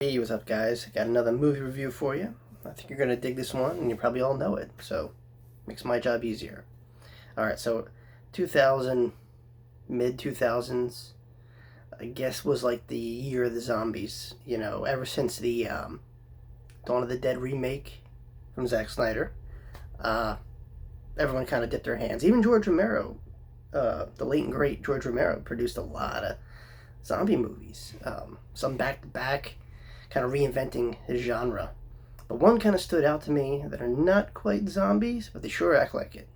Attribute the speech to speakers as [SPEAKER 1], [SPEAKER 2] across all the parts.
[SPEAKER 1] Hey, what's up, guys? Got another movie review for you. I think you're gonna dig this one, and you probably all know it, so makes my job easier. All right, so 2000, mid 2000s, I guess was like the year of the zombies. Ever since the Dawn of the Dead remake from Zack Snyder, uh, everyone kind of dipped their hands. Even George Romero, the late and great George Romero, produced a lot of zombie movies. Some back to back, kind of reinventing his genre. But one kind of stood out to me that are not quite zombies, but they sure act like it.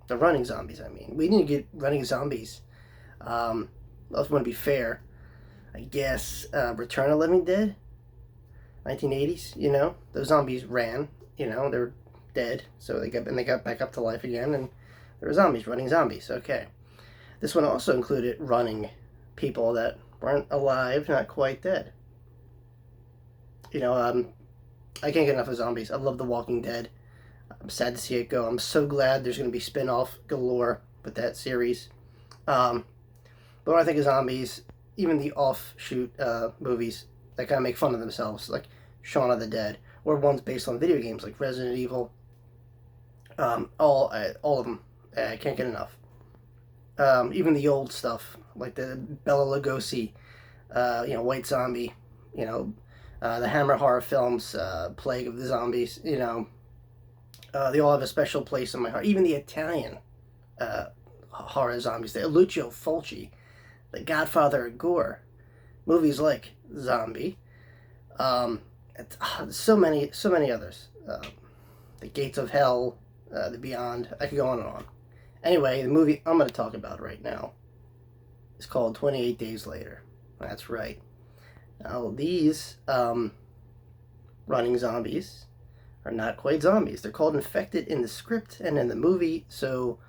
[SPEAKER 1] The running zombies, I mean. We need to get running zombies. That wouldn't be fair. I guess Return of the Living Dead, 1980s. Those zombies ran. They were dead, so they got back up to life again, and there were zombies running zombies. Okay, this one also included running people that weren't alive, not quite dead. You know, um, I can't get enough of zombies. I love The Walking Dead. I'm sad to see it go. I'm so glad there's going to be spin-off galore with that series. Um, but when I think of zombies, even the offshoot movies that kind of make fun of themselves, like Shaun of the Dead, or ones based on video games like Resident Evil, all of them, I can't get enough. Even the old stuff like the Bela Lugosi, White Zombie, you know, the Hammer horror films, Plague of the Zombies, they all have a special place in my heart. Even the Italian horror zombies, the Lucio Fulci, the Godfather of Gore, movies like Zombie, um, so many others. The Gates of Hell, The Beyond. I could go on and on. Anyway, the movie I'm going to talk about right now is called 28 Days Later. That's right. Now, these running zombies are not quite zombies. They're called infected in the script and in the movie, so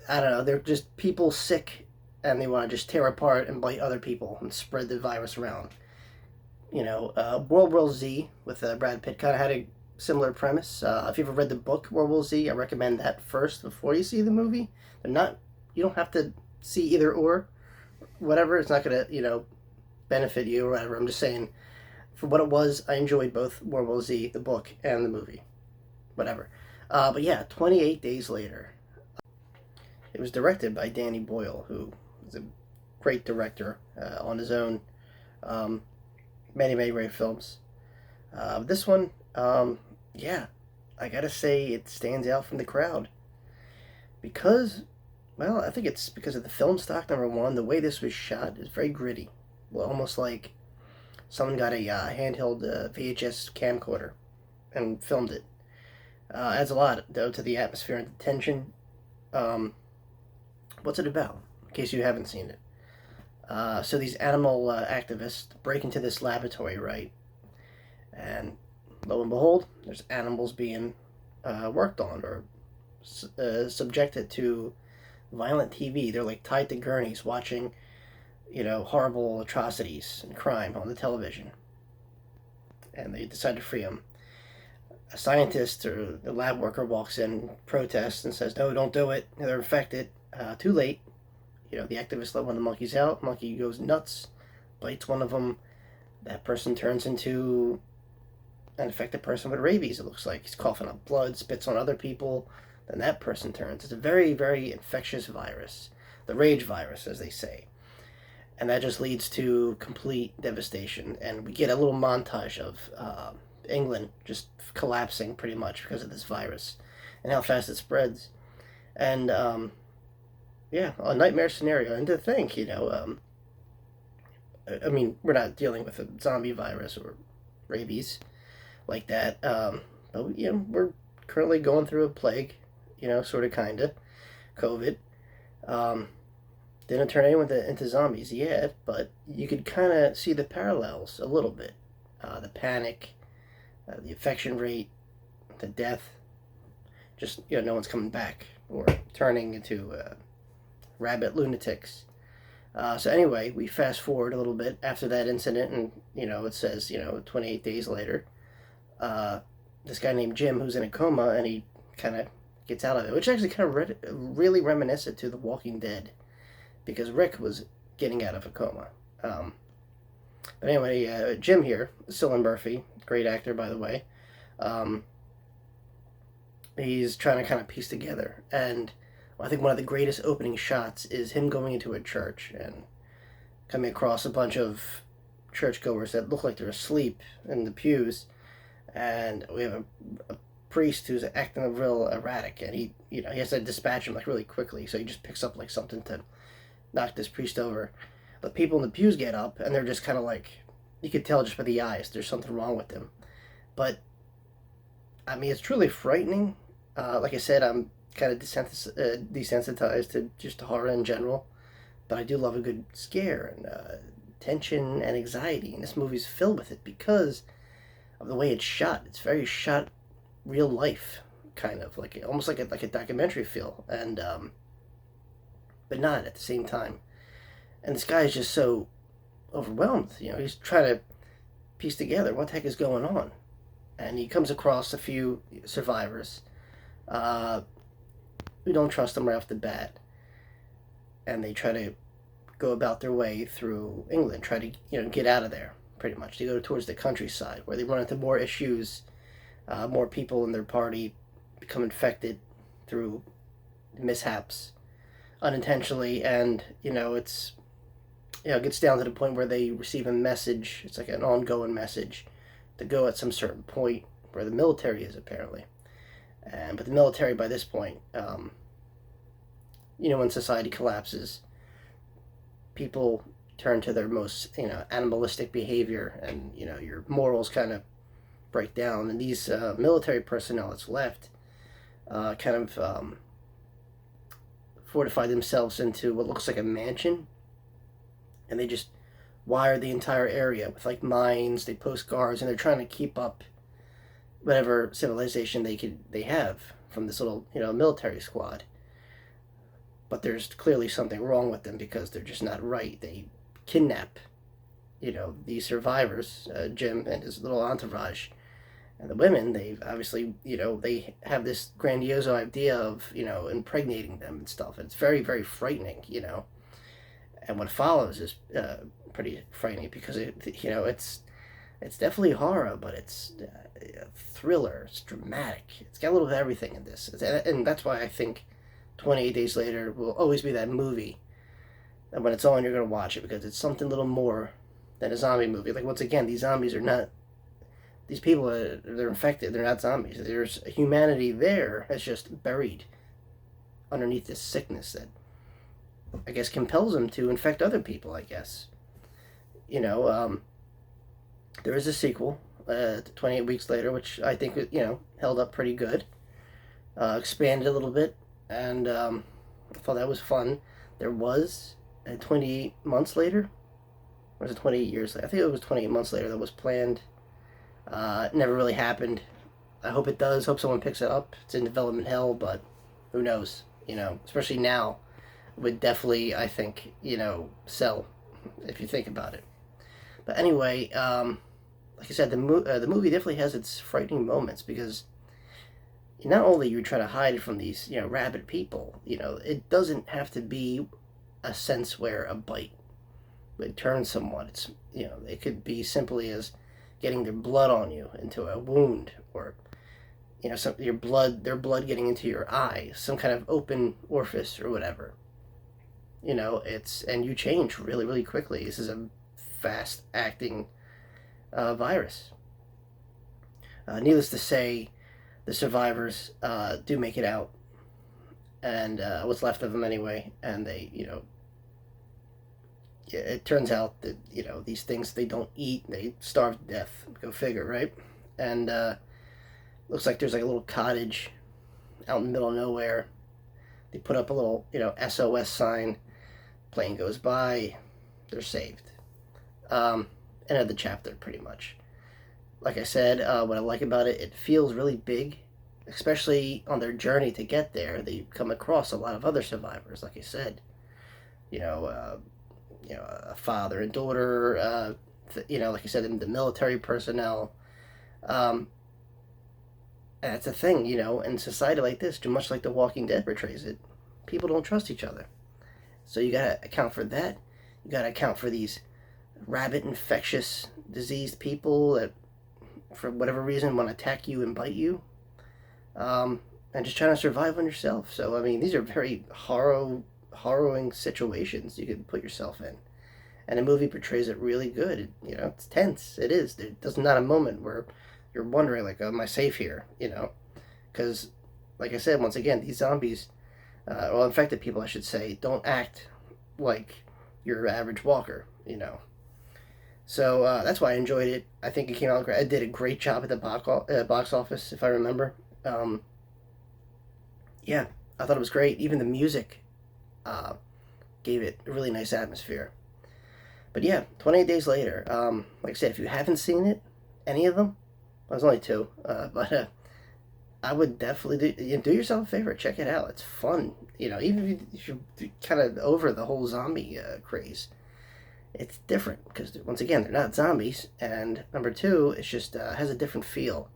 [SPEAKER 1] I don't know. They're just people sick and they want to just tear apart and bite other people and spread the virus around. World War Z with Brad Pitt kind of had a similar premise. If you've ever read the book World War Z, I recommend that first before you see the movie. They're not. You don't have to see either or. Whatever. It's not gonna benefit you or whatever. I'm just saying, for what it was, I enjoyed both World War Z, the book, and the movie. Whatever. But yeah, 28 Days Later. It was directed by Danny Boyle, who is a great director on his own. Um, many, many great films. This one, yeah, I gotta say it stands out from the crowd because, well, I think it's because of the film stock, number one. The way this was shot is very gritty. Well, almost like someone got a handheld VHS camcorder and filmed it. Adds a lot, though, to the atmosphere and the tension. Um, what's it about? In case you haven't seen it. So these animal activists break into this laboratory, right? And lo and behold, there's animals being worked on or subjected to violent TV. They're like tied to gurneys watching, horrible atrocities and crime on the television. And they decide to free them. A scientist or a lab worker walks in, protests, and says, "No, don't do it. They're infected." Too late. The activists let one of the monkeys out. Monkey goes nuts, bites one of them. That person turns into an infected person with rabies. It looks like he's coughing up blood, spits on other people. Then that person turns. It's a very, very infectious virus, the rage virus, as they say, and that just leads to complete devastation. And we get a little montage of England just collapsing pretty much because of this virus and how fast it spreads. And yeah, a nightmare scenario. And to think, I mean, we're not dealing with a zombie virus or rabies like that. But we're currently going through a plague, sort of, kind of, COVID. Um, didn't turn anyone into zombies yet, but you could kind of see the parallels a little bit. The panic, the infection rate, the death. Just, no one's coming back or turning into rabid lunatics. So anyway, we fast forward a little bit after that incident, and it says 28 days later, this guy named Jim who's in a coma, and he kind of gets out of it, which actually kind of really reminiscent to The Walking Dead, because Rick was getting out of a coma. But anyway, Jim here, Cillian Murphy, great actor by the way. Um, he's trying to kind of piece together, and I think one of the greatest opening shots is him going into a church and coming across a bunch of churchgoers that look like they're asleep in the pews, and we have a priest who's acting real erratic, and he has to dispatch him like really quickly, so he just picks up like something to knock this priest over. The people in the pews get up, and they're just kind of like, you could tell just by the eyes, there's something wrong with them. But I mean, it's truly frightening. Like I said, I'm kind of desensitized to just horror in general, but I do love a good scare and tension and anxiety, and this movie's filled with it because of the way it's shot. It's very shot real life, kind of like almost like a documentary feel, and but not at the same time. And this guy is just so overwhelmed. He's trying to piece together what the heck is going on, and he comes across a few survivors who don't trust him right off the bat, and they try to go about their way through England, try to get out of there. Pretty much, they go towards the countryside where they run into more issues. More people in their party become infected through mishaps, unintentionally, and it gets down to the point where they receive a message. It's like an ongoing message to go at some certain point where the military is apparently, but the military by this point, when society collapses, people turn to their most animalistic behavior, and your morals kind of break down, and these military personnel that's left kind of fortify themselves into what looks like a mansion, and they just wire the entire area with like mines. They post guards, and they're trying to keep up whatever civilization they have from this little military squad. But there's clearly something wrong with them because they're just not right. They kidnap these survivors, Jim and his little entourage. And the women, they obviously, they have this grandiose idea of, impregnating them and stuff. And it's very, very frightening, And what follows is pretty frightening because it's definitely horror, but it's a thriller. It's dramatic. It's got a little of everything in this, and that's why I think 28 Days Later will always be that movie. And when it's on, you're gonna watch it because it's something a little more than a zombie movie. Like, once again, these zombies are not. These people they're infected. They're not zombies. There's humanity there that's just buried underneath this sickness that I guess compels them to infect other people. I guess. There is a sequel, 28 Weeks Later, which I think held up pretty good. Expanded a little bit, and I thought that was fun. There was 28 months later, or was it 28 years later? I think it was 28 months later that was planned. It never really happened. I hope it does. Hope someone picks it up. It's in development hell, but who knows? Especially now, would definitely, I think, sell if you think about it. But anyway, like I said, the movie definitely has its frightening moments because not only you try to hide it from these rabid people, it doesn't have to be a sense where a bite would turn someone. It's it could be simply as getting their blood on you into a wound, or their blood getting into your eye, some kind of open orifice or whatever. And you change really, really quickly. This is a fast acting virus. Needless to say, the survivors do make it out, and what's left of them anyway, and they, it turns out that, these things they don't eat, they starve to death. Go figure, right? And looks like there's like a little cottage out in the middle of nowhere. They put up a little, SOS sign. Plane goes by. They're saved. End of the chapter, pretty much. Like I said, what I like about it, it feels really big, especially on their journey to get there. They come across a lot of other survivors, like I said. A father and daughter, like I said, the military personnel. And that's a thing, in society like this, much like The Walking Dead portrays it, people don't trust each other. So you gotta account for that. You gotta account for these rabid, infectious, diseased people that, for whatever reason, want to attack you and bite you, and just trying to survive on yourself. So, I mean, these are very harrowing situations you could put yourself in. And the movie portrays it really good. It's tense. It is. There's not a moment where you're wondering, like, am I safe here? Because, like I said, once again, these zombies, well, infected people, I should say, don't act like your average walker. So that's why I enjoyed it. I think it came out great. I did a great job at the box office, if I remember. Yeah, I thought it was great. Even the music gave it a really nice atmosphere. But yeah, 28 Days Later. Like I said, if you haven't seen it, any of them, well, there's only two, but I would definitely do yourself a favor. Check it out. It's fun. Even if you're kind of over the whole zombie craze, it's different because once again, they're not zombies, and number two, it's just has a different feel.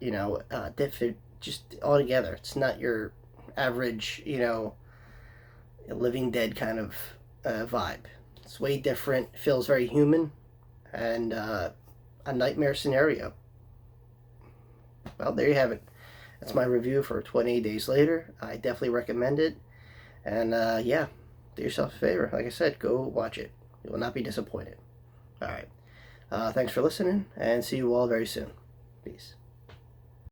[SPEAKER 1] Different, just altogether. It's not your average, Living Dead kind of vibe. It's way different. It feels very human, and a nightmare scenario. Well, there you have it. That's my review for 28 Days Later. I definitely recommend it. And yeah, do yourself a favor. Like I said, go watch it. You will not be disappointed. All right. Thanks for listening, and see you all very soon. Peace.